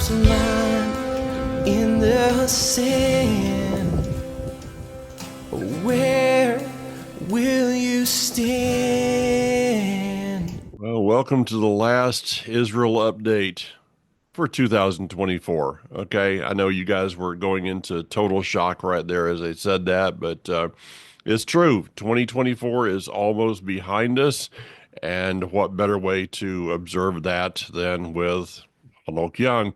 lost mine in the sand. Where will you stand? Well, welcome to the last Israel update for 2024. Okay, I know you guys were going into total shock right there as I said that, but it's true. 2024 is almost behind us, and what better way to observe that than with Hanok Young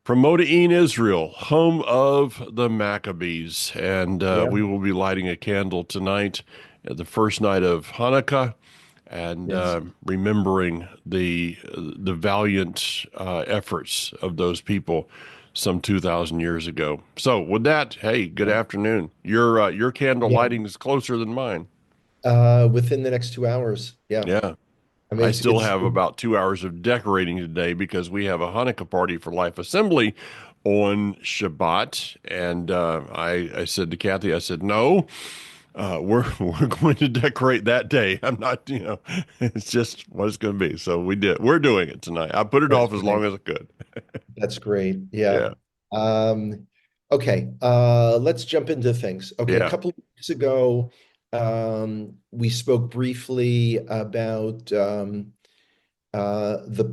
from Modi'in, Israel, home of the Maccabees, and Yeah. we will be lighting a candle tonight, the first night of Hanukkah and Yes. remembering the valiant efforts of those people some 2,000 years ago. So with that, hey, good afternoon. Your candle Yeah. lighting is closer than mine. Within the next 2 hours. Yeah. Yeah. I mean, I it's still it's have about 2 hours of decorating today because we have a Hanukkah party for Life Assembly on Shabbat. And I said to Kathy, I said, no, we're going to decorate that day. I'm not, it's just what it's going to be. So we're doing it tonight. I put it that's off as long great. as I could. That's great. Yeah. Yeah, Okay. Let's jump into things. Okay, a yeah. couple of weeks ago, we spoke briefly about the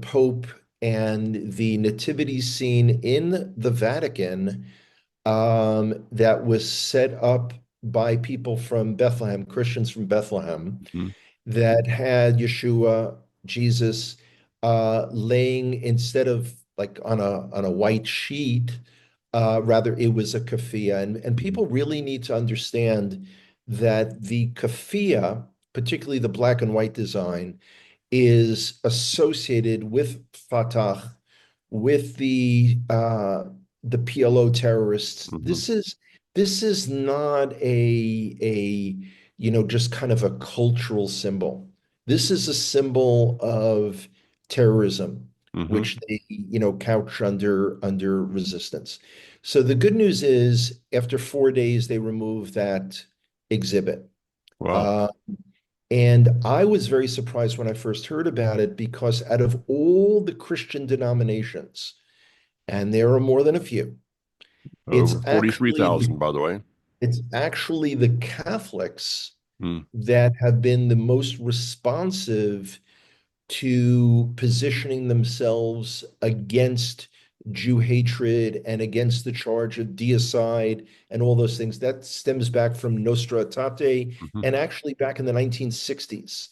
Pope and the nativity scene in the Vatican that was set up by people from Bethlehem, Christians from Bethlehem, Mhm. that had Yeshua, Jesus, laying instead of like on a white sheet, rather it was a keffiyeh. And people really need to understand that the keffiyeh, particularly the black and white design, is associated with Fatah, with the PLO terrorists. Mhm. This is not a just kind of a cultural symbol. This is a symbol of terrorism, Mhm. which they couch under resistance. So the good news is, after 4 days, they removed that exhibit. Wow. Uh, and I was very surprised when I first heard about it, because out of all the Christian denominations, and there are more than a few, it's Over actually 43,000, by the way. it's actually the Catholics Mm. that have been the most responsive to positioning themselves against Jew hatred and against the charge of deicide and all those things. That stems back from Nostra Aetate, Mhm. and actually back in the 1960s.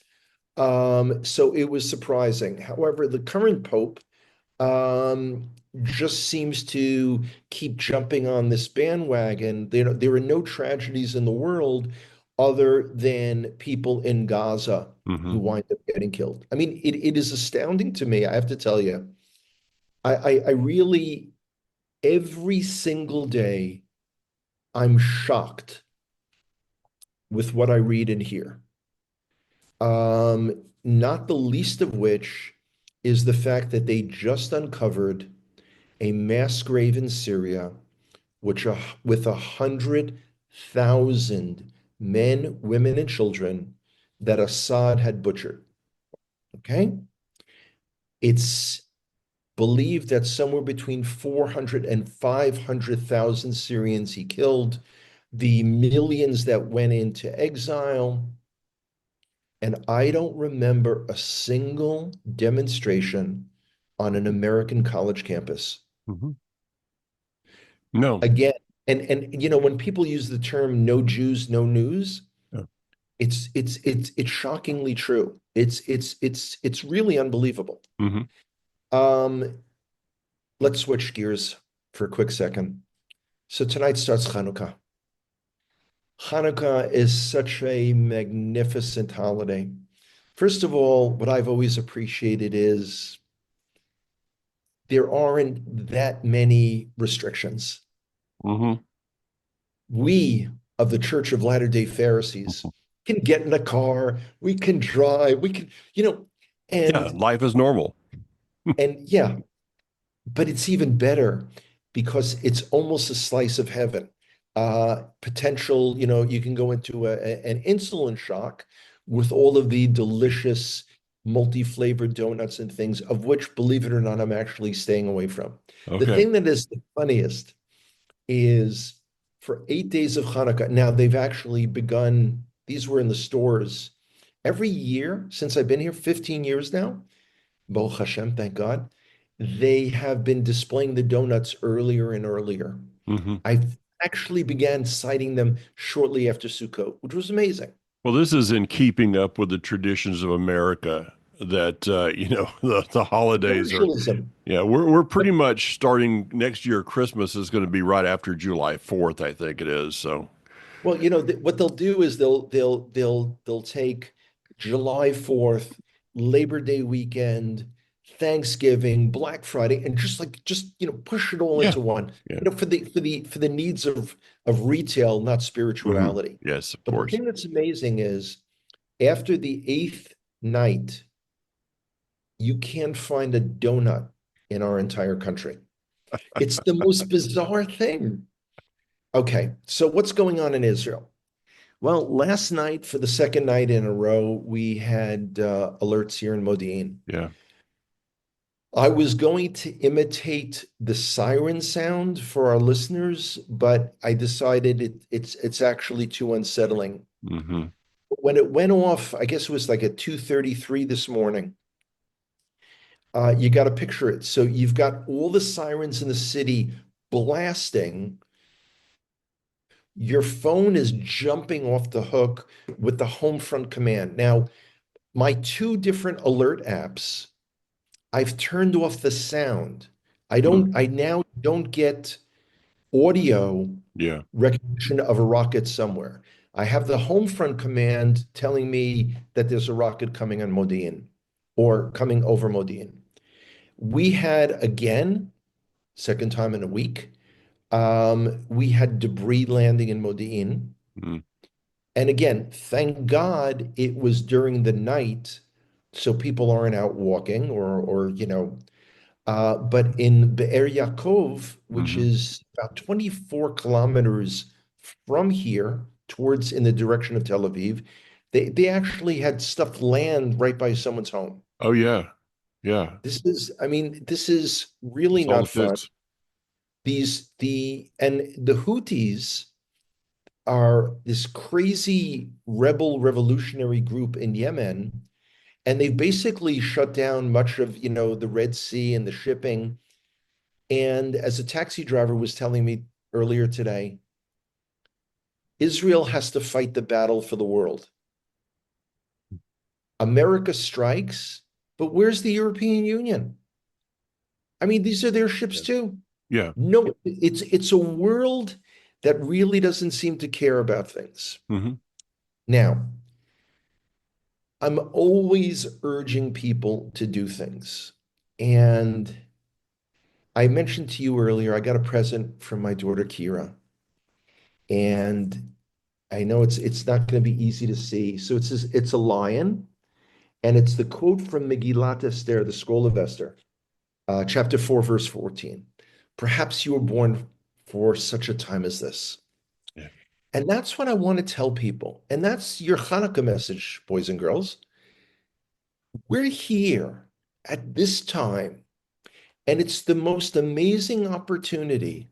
So it was surprising. However, the current Pope um, just seems to keep jumping on this bandwagon. There are no tragedies in the world other than people in Gaza who Mhm. wind up getting killed. I mean, it is astounding to me, I have to tell you. I really, every single day, I'm shocked with what I read and hear. Not the least of which is the fact that they just uncovered a mass grave in Syria, with 100,000 men, women, and children that Assad had butchered. Okay, it's believed that somewhere between 400 and 500,000 Syrians he killed, the millions that went into exile. And I don't remember a single demonstration on an American college campus. Mhm. No. Again, and when people use the term "no Jews, no news," Yeah. it's shockingly true. It's really unbelievable. Mhm. Um, let's switch gears for a quick second. So tonight starts Hanukkah. Hanukkah is such a magnificent holiday. First of all, what I've always appreciated is there aren't that many restrictions. Mhm. We of the Church of Latter-day Pharisees can get in a car, we can drive, we can, Yeah, and life is normal. yeah, but it's even better because it's almost a slice of heaven. Potential, you can go into an insulin shock with all of the delicious multi-flavored donuts and things, of which, believe it or not, I'm actually staying away from. The Okay. thing that is the funniest is for 8 days of Hanukkah. Now they've actually begun, these were in the stores every year since I've been here, 15 years now. Baruch Hashem, thank God. They have been displaying the donuts earlier and earlier. Hmm. I actually began citing them shortly after Sukkot, which was amazing. Well, this is in keeping up with the traditions of America that the holidays are. Commercialism. Yeah, we're pretty much starting next year. Christmas is going to be right after July 4th, I think it is. So, Well, what they'll do is they'll take July 4th, Labor Day weekend, Thanksgiving, Black Friday, and just push it all yeah, into one. yeah. For the needs of retail, not Hmm. spirituality. Yes, of But the course. thing that's amazing is after the eighth night, you can't find a donut in our entire country. It's the most bizarre thing. Okay, so what's going on in Israel? Well, last night, for the second night in a row, we had alerts here in Modi'in. Yeah. I was going to imitate the siren sound for our listeners, but I decided it's actually too unsettling. Hmm. When it went off, I guess it was like at 2:33 this morning. You got to picture it. So you've got all the sirens in the city blasting. Your phone is jumping off the hook with the home front command. Now, my two different alert apps, I've turned off the sound. I now don't get audio Yeah. recognition of a rocket somewhere. I have the home front command telling me that there's a rocket coming on Modi'in or coming over Modi'in. We had again, second time in a week, we had debris landing in Modi'in. Mm. And again, thank God it was during the night, so people aren't out walking but in Be'er Yaakov, which Hmm. is about 24 kilometers from here, towards in the direction of Tel Aviv, they actually had stuff land right by someone's home. Oh, yeah. Yeah. I mean, this is really It's all the not fun. fix. The Houthis are this crazy rebel revolutionary group in Yemen, and they've basically shut down much of, the Red Sea and the shipping. And as a taxi driver was telling me earlier today, Israel has to fight the battle for the world. America strikes, but where's the European Union? I mean, these are their ships Yeah. too. Yeah. No, it's a world that really doesn't seem to care about things. Hmm. Now, I'm always urging people to do things. And I mentioned to you earlier, I got a present from my daughter Kira. And I know it's not going to be easy to see. So it's a lion, and it's the quote from Megillat Esther, the Scroll of Esther, chapter 4, verse 14. Perhaps you were born for such a time as this. Yeah. And that's what I want to tell people. And that's your Hanukkah message, boys and girls. We're here at this time, and it's the most amazing opportunity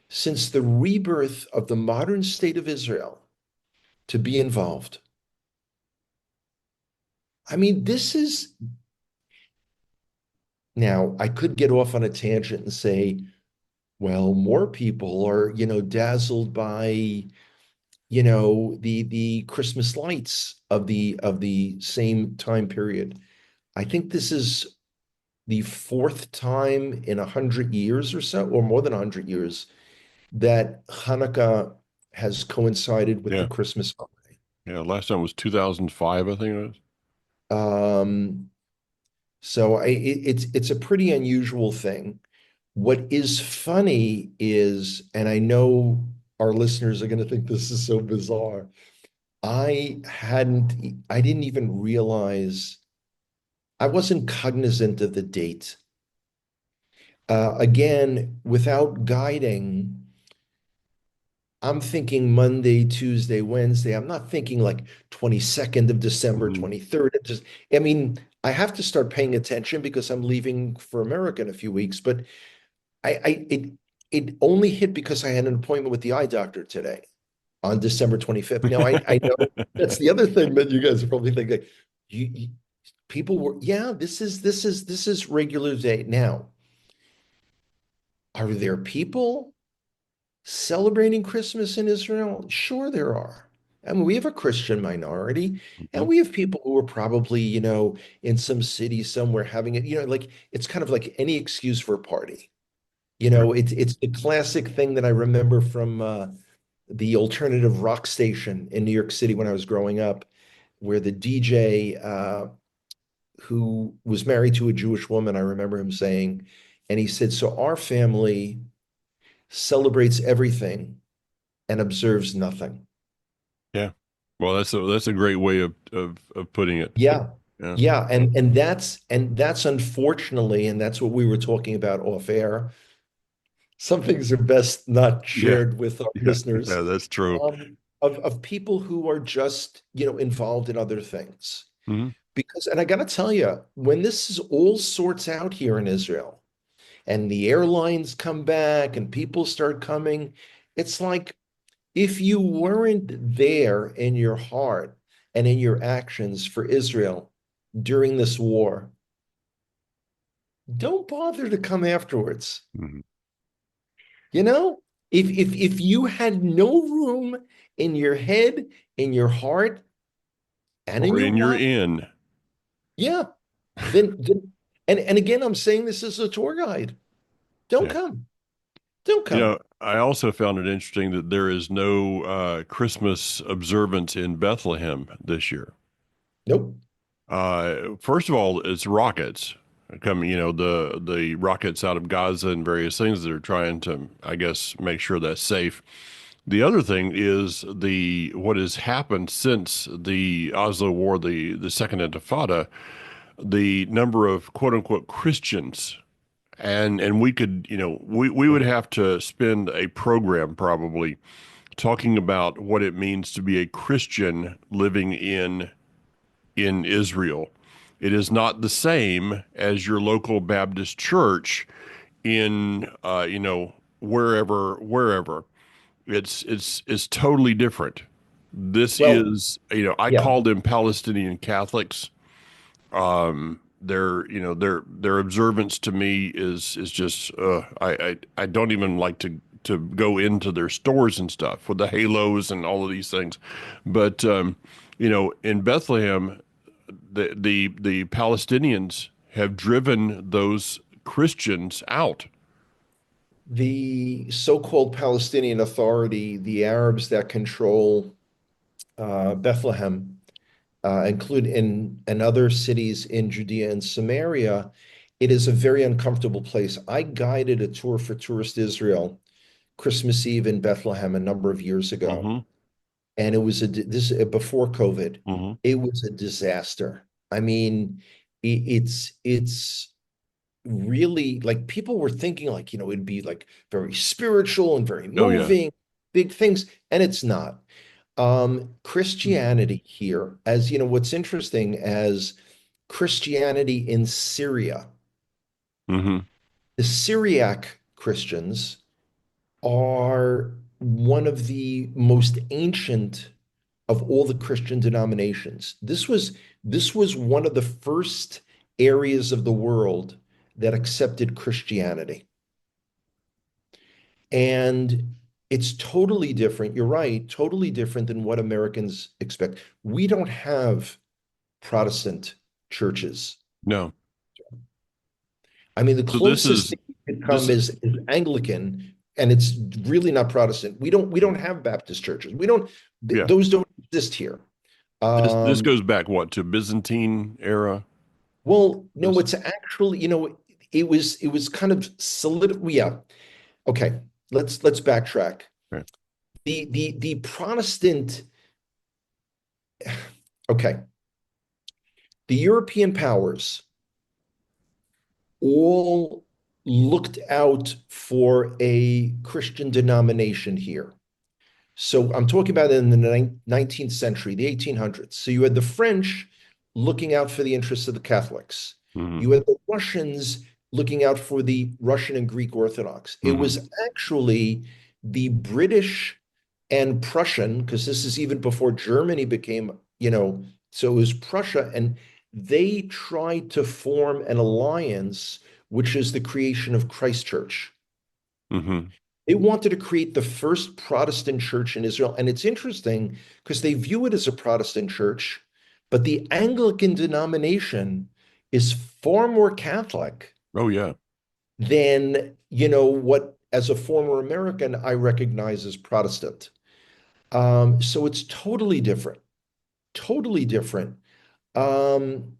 since the rebirth of the modern state of Israel to be involved. I mean, now I could get off on a tangent and say, well, more people are, dazzled by, the Christmas lights of the same time period. I think this is the fourth time in 100 years or so, or more than 100 years, that Hanukkah has coincided with the Yeah. Christmas holiday. Yeah. Last time was 2005, I think it was. Um, so it's a pretty unusual thing. What is funny is, and I know our listeners are going to think this is so bizarre. I didn't even realize, I wasn't cognizant of the date. Again, without guiding, I'm thinking Monday, Tuesday, Wednesday. I'm not thinking like 22nd of December, Hmm. 23rd. I mean, I have to start paying attention because I'm leaving for America in a few weeks. But it only hit because I had an appointment with the eye doctor today on December 25th. Now I know that's the other thing that you guys are probably thinking. You people were, yeah, this is regular day. Now, are there people celebrating Christmas in Israel? Sure, there are. I mean, we have a Christian minority, and Mhm. we have people who are probably, in some city somewhere having it, like it's kind of like any excuse for a party. Right. It's the classic thing that I remember from the alternative rock station in New York City when I was growing up, where the DJ who was married to a Jewish woman, I remember him saying, and he said, "So our family celebrates everything and observes nothing." Yeah. Well, that's a great way of putting it. Yeah. Yeah. Yeah, and that's unfortunately, and that's what we were talking about off air. Some things are best not Yeah. shared with our Yeah. listeners, Yeah. That's true. of people who are just, involved in other things. Hmm. Because, and I got to tell you, when this is all sorts out here in Israel and the airlines come back and people start coming, it's like if you weren't there in your heart and in your actions for Israel during this war, don't bother to come afterwards. Hmm. You know, if you had no room in your head, in your heart, and in Or your in your wallet, inn. yeah, then and again, I'm saying this as a tour guide. Don't Yeah. come. Don't come. I also found it interesting that there is no Christmas observance in Bethlehem this year. Nope. First of all, it's rockets coming, the rockets out of Gaza and various things that are trying to, I guess, make sure that's safe. The other thing is the what has happened since the Oslo War, the Second Intifada, the number of quote unquote Christians, and we could, we would have to spend a program probably talking about what it means to be a Christian living in Israel. It is not the same as your local Baptist church in wherever. It's totally different. This Well, is, I yeah. call them Palestinian Catholics. Their observance to me is just I don't even like to go into their stores and stuff with the halos and all of these things, but in Bethlehem the Palestinians have driven those Christians out. The so-called Palestinian Authority, the Arabs that control Bethlehem, include in and other cities in Judea and Samaria, it is a very uncomfortable place. I guided a tour for Tourist Israel Christmas Eve in Bethlehem a number of years ago, Hmm. and it was this before COVID. Hmm. It was a disaster. I mean, it's really like people were thinking like, it'd be like very spiritual and very Oh yeah. moving, big things, and it's not. Christianity here, as you know, what's interesting as Christianity in Syria, Hmm. the Syriac Christians are one of the most ancient of all the Christian denominations. This was one of the first areas of the world that accepted Christianity. And it's totally different. You're right, totally different than what Americans expect. We don't have Protestant churches. No. I mean, the So this closest is thing you could this come is Anglican, and it's really not Protestant. We don't have Baptist churches. We don't yeah. those don't exist here. This Um, goes back what to Byzantine era. well, no, This. it's actually, it was kind of solid. Yeah. Okay. Let's backtrack. Right. The Protestant, okay, the European powers all looked out for a Christian denomination here. So I'm talking about in the 19th century, the 1800s. So you had the French looking out for the interests of the Catholics. Hmm. You had the Russians looking out for the Russian and Greek Orthodox. It Hmm. was actually the British and Prussian, because this is even before Germany became, so it was Prussia, and they tried to form an alliance, which is the creation of Christ Church. Hmm. They wanted to create the first Protestant church in Israel. And it's interesting because they view it as a Protestant church, but the Anglican denomination is far more Catholic Oh yeah. than, what as a former American I recognize as Protestant. So it's totally different, totally different. Um,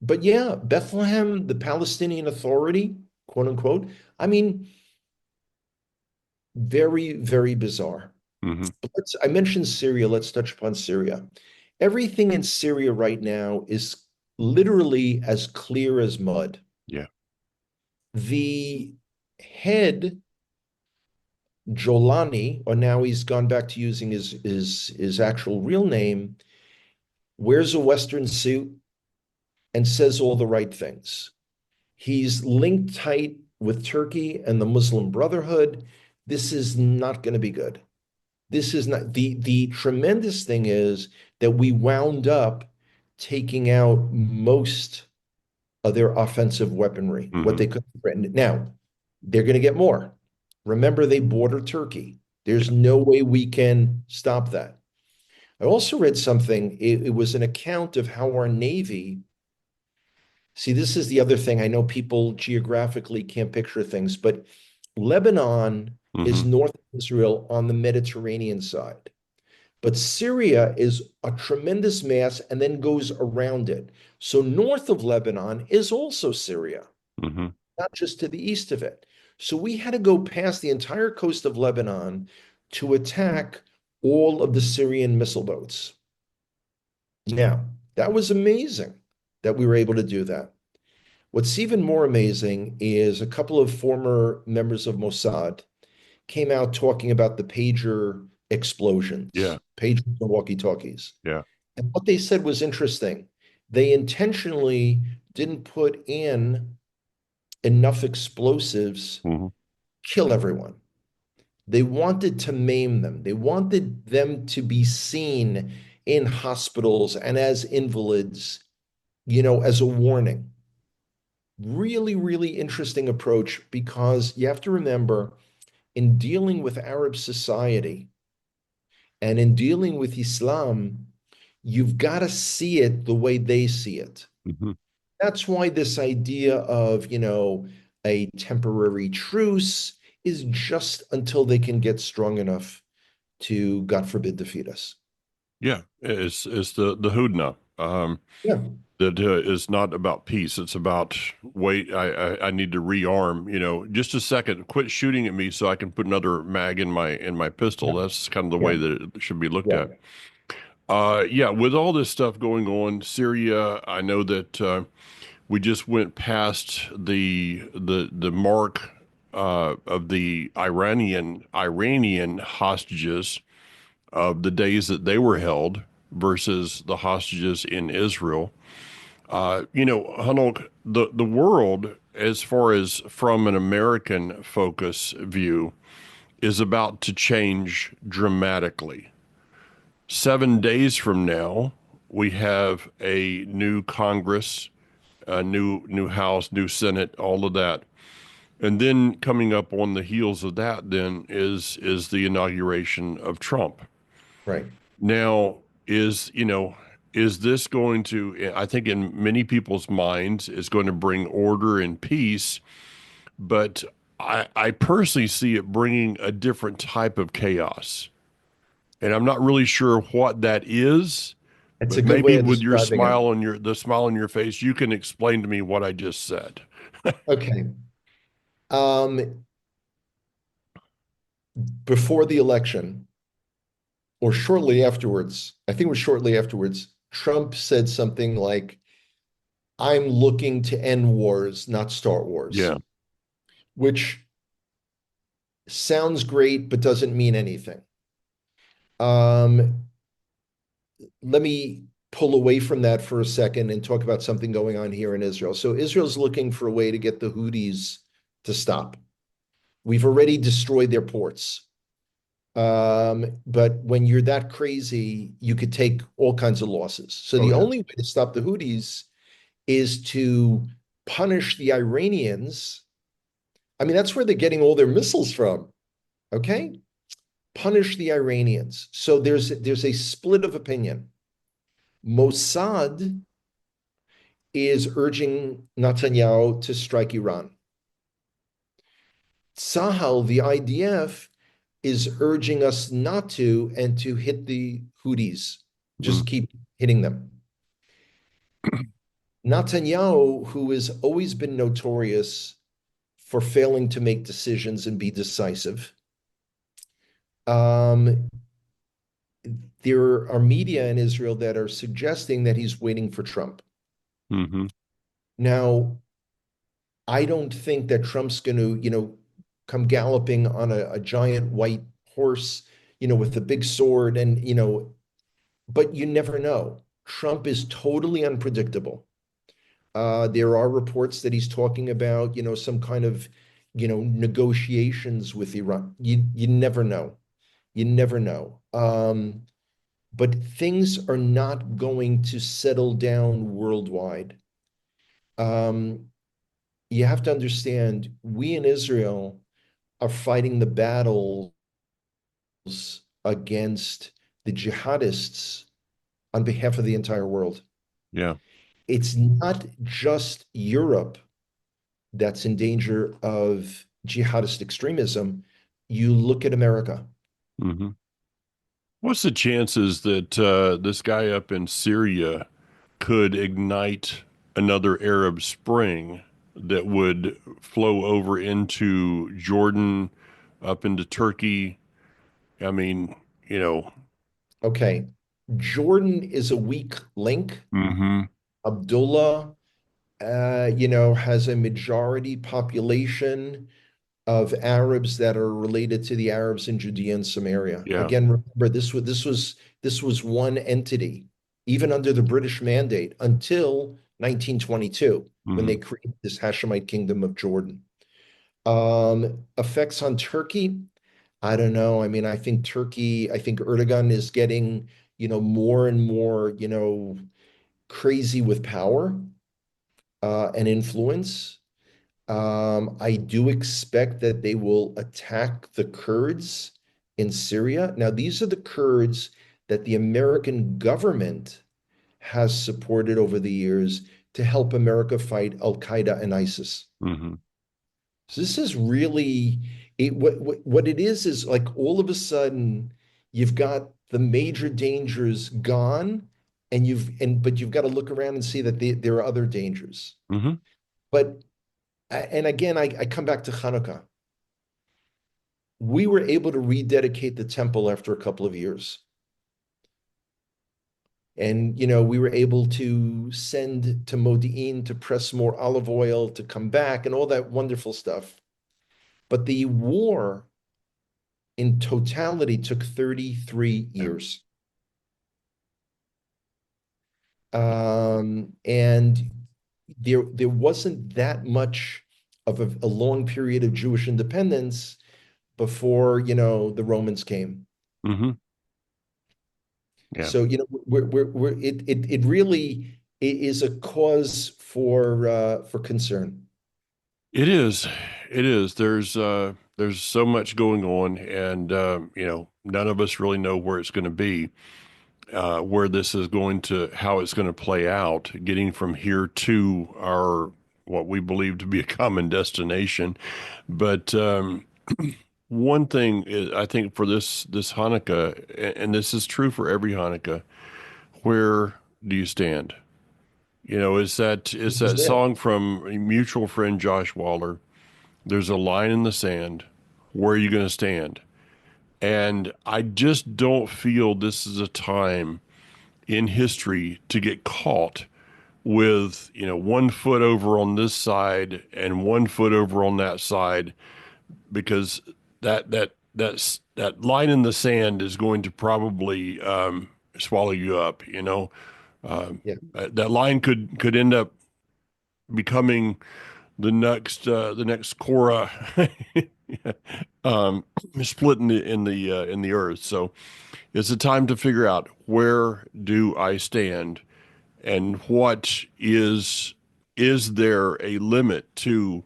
but yeah, Bethlehem, the Palestinian Authority, quote unquote, I mean, very, very bizarre. Hmm. I mentioned Syria. Let's touch upon Syria. Everything in Syria right now is literally as clear as mud. Yeah. The head, Jolani, or now he's gone back to using his actual real name, wears a Western suit and says all the right things. He's linked tight with Turkey and the Muslim Brotherhood. This is not going to be good. This is not the tremendous thing is that we wound up taking out most of their offensive weaponry, what Hmm. they could threaten. Now, they're going to get more. Remember, they border Turkey. Yeah. There's no way we can stop that. I also read something, it was an account of how our Navy, see, this is the other thing. I know people geographically can't picture things, but Lebanon is Hmm. north of Israel on the Mediterranean side. But Syria is a tremendous mass and then goes around it. So north of Lebanon is also Syria, Hmm. not just to the east of it. So we had to go past the entire coast of Lebanon to attack all of the Syrian missile boats. Now, that was amazing that we were able to do that. What's even more amazing is a couple of former members of Mossad came out talking about the pager Yeah. explosions, pagers and walkie-talkies. Yeah. And what they said was interesting. They intentionally didn't put in enough explosives, Hmm. kill everyone. They wanted to maim them. They wanted them to be seen in hospitals and as invalids, as a warning. Really, really interesting approach because you have to remember in dealing with Arab society and in dealing with Islam, you've got to see it the way they see it. Hmm. That's why this idea of, a temporary truce is just until they can get strong enough to, God forbid, defeat us. Yeah. It's the Hudna. Yeah, That is not about peace. It's about wait. I need to rearm. Just a second. Quit shooting at me so I can put another mag in my pistol. yeah, That's kind of the way yeah, that it should be looked yeah. at. Yeah. With all this stuff going on, Syria. I know that we just went past the mark of the Iranian hostages of the days that they were held versus the hostages in Israel. Hanok, the world, as far as from an American focus view, is about to change dramatically. 7 days from now, we have a new Congress, a new House, new Senate, all of that. And then coming up on the heels of that, then is the inauguration of Trump. Right. Now, is this going to, I think in many people's minds, is going to bring order and peace, but I personally see it bringing a different type of chaos. And I'm not really sure what that is, It's a but good way maybe of with your describing it. smile on the smile on your face, you can explain to me what I just said. Okay. Um, Before the election, or shortly afterwards, I think it was shortly afterwards, Trump said something like, I'm looking to end wars, not start wars, Yeah. which sounds great, but doesn't mean anything. Um, Let me pull away from that for a second and talk about something going on here in Israel. So Israel's looking for a way to get the Houthis to stop. We've already destroyed their ports. But when you're that crazy, you could take all kinds of losses. So Oh the yeah. only way to stop the Houthis is to punish the Iranians. I mean, that's where they're getting all their missiles from. Okay? Punish the Iranians. So there's a split of opinion. Mossad is urging Netanyahu to strike Iran. Tzahal, the IDF, is urging us not to and to hit the Houthis. Mm. Just keep hitting them. Netanyahu, who has always been notorious for failing to make decisions and be decisive, um, there are media in Israel that are suggesting that he's waiting for Trump. Hmm. Now, I don't think that Trump's going to, come galloping on a giant white horse, with a big sword and, but you never know. Trump is totally unpredictable. There are reports that he's talking about, some kind of, negotiations with Iran. You never know. You never know. But things are not going to settle down worldwide. Um, you have to understand, we in Israel are fighting the battles against the jihadists on behalf of the entire world. Yeah. It's not just Europe that's in danger of jihadist extremism. You look at America. Hmm. What's the chances that this guy up in Syria could ignite another Arab Spring that would flow over into Jordan, up into Turkey? I mean, you know. Okay. Jordan is a weak link. Hmm. Abdullah, has a majority population of Arabs that are related to the Arabs in Judea and Samaria. Yeah. Again, remember this was one entity, even under the British Mandate until 1922, when Hmm. they created this Hashemite kingdom of Jordan. Effects on Turkey, I don't know. I mean, I think Erdogan is getting, more and more, crazy with power and influence. I do expect that they will attack the Kurds in Syria. Now, these are the Kurds that the American government has supported over the years to help America fight Al Qaeda and ISIS. Hmm. So this is really what it is like all of a sudden you've got the major dangers gone, but you've got to look around and see that there are other dangers. Hmm. But and again, I come back to Hanukkah. We were able to rededicate the temple after a couple of years. And, we were able to send to Modi'in to press more olive oil to come back and all that wonderful stuff. But the war in totality took 33 years. And there wasn't that much of a long period of Jewish independence before, the Romans came. Hmm. Yeah. So, it really is a cause for concern. It is. It is. There's so much going on, and none of us really know where it's going to be, where this is going to, how it's going to play out, getting from here to our what we believe to be a common destination. But one thing is, I think for this Hanukkah, and this is true for every Hanukkah, where do you stand? It's This is that it. song from a mutual friend Josh Waller. There's a line in the sand. Where are you going to stand? And I just don't feel this is a time in history to get caught with, 1 foot over on this side and 1 foot over on that side, because that line in the sand is going to probably swallow you up. Yeah. That line could end up becoming the next Korah um, split in the earth. So it's a time to figure out, where do I stand, and what is there a limit to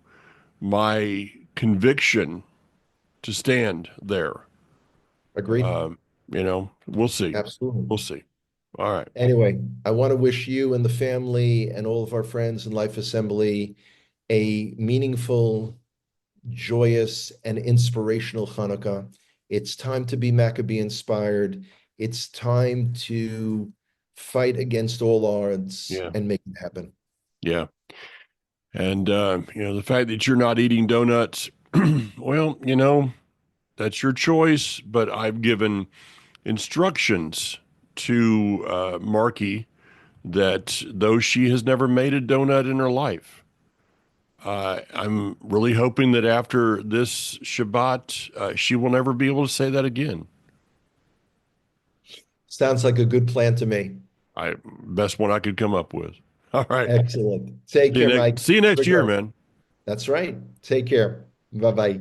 my conviction to stand there? Agreed. We'll see. Absolutely. We'll see. All right. Anyway, I want to wish you and the family and all of our friends in Life Assembly a meaningful, joyous, and inspirational Hanukkah. It's time to be Maccabee inspired. It's time to fight against all odds Yeah. and make it happen. Yeah. And the fact that you're not eating donuts, well, that's your choice, but I've given instructions to Marky that though she has never made a donut in her life, I'm really hoping that after this Shabbat, she will never be able to say that again. Sounds like a good plan to me. Best one I could come up with. All right. Excellent. Take care, Mike. See you next year, Regards. man. That's right. Take care. Bye-bye.